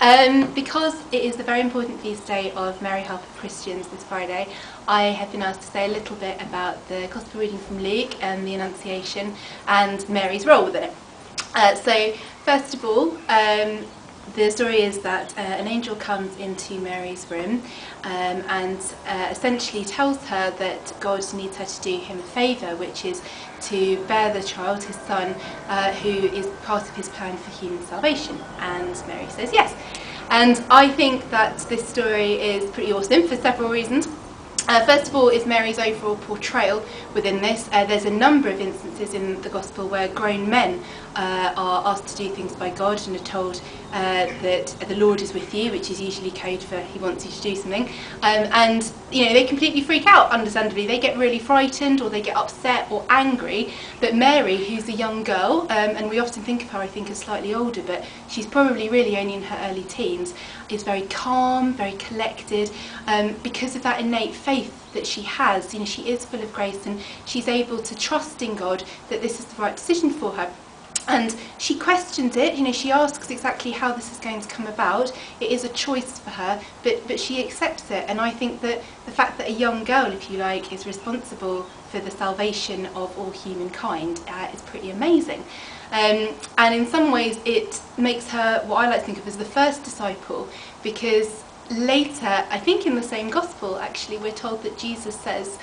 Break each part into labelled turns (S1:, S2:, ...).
S1: Because it is the very important feast day of Mary, Help of Christians this Friday, I have been asked to say a little bit about the Gospel reading from Luke and the Annunciation and Mary's role within it. So, first of all, the story is that an angel comes into Mary's room and essentially tells her that God needs her to do him a favour, which is to bear the child, his son, who is part of his plan for human salvation. And Mary says yes. And I think that this story is pretty awesome for several reasons. First of all is Mary's overall portrayal within this. There's a number of instances in the Gospel where grown men are asked to do things by God and are told that the Lord is with you, which is usually code for he wants you to do something. And you know, they completely freak out, understandably. They get really frightened or they get upset or angry. But Mary, who's a young girl, and we often think of her, I think, as slightly older, but she's probably really only in her early teens, is very calm, very collected, because of that innate faith that she has. You know, she is full of grace and she's able to trust in God that this is the right decision for her. And she questions it, you know, she asks exactly how this is going to come about. It is a choice for her, but she accepts it. And I think that the fact that a young girl, if you like, is responsible for the salvation of all humankind is pretty amazing. And in some ways it makes her what I like to think of as the first disciple, because later, I think in the same gospel actually, we're told that Jesus says,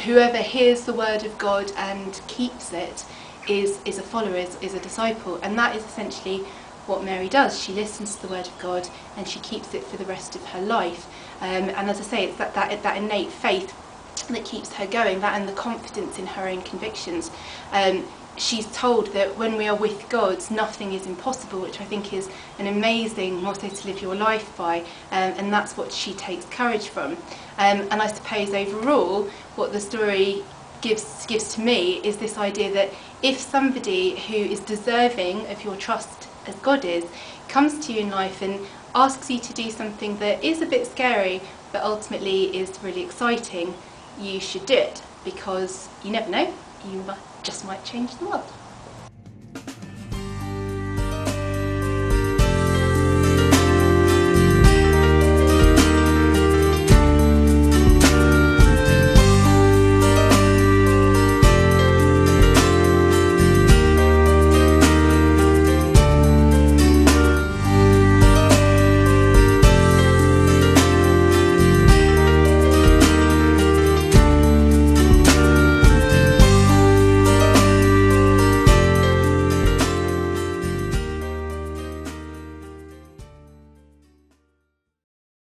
S1: whoever hears the word of God and keeps it is a follower, is a disciple. And that is essentially what Mary does. She listens to the word of God and she keeps it for the rest of her life. And as I say, it's that innate faith that keeps her going, that and the confidence in her own convictions. She's told that when we are with God, nothing is impossible, which I think is an amazing motto to live your life by, and that's what she takes courage from. And I suppose overall, what the story gives to me is this idea that if somebody who is deserving of your trust as God is, comes to you in life and asks you to do something that is a bit scary, but ultimately is really exciting, you should do it, because you never know, you just might change the world.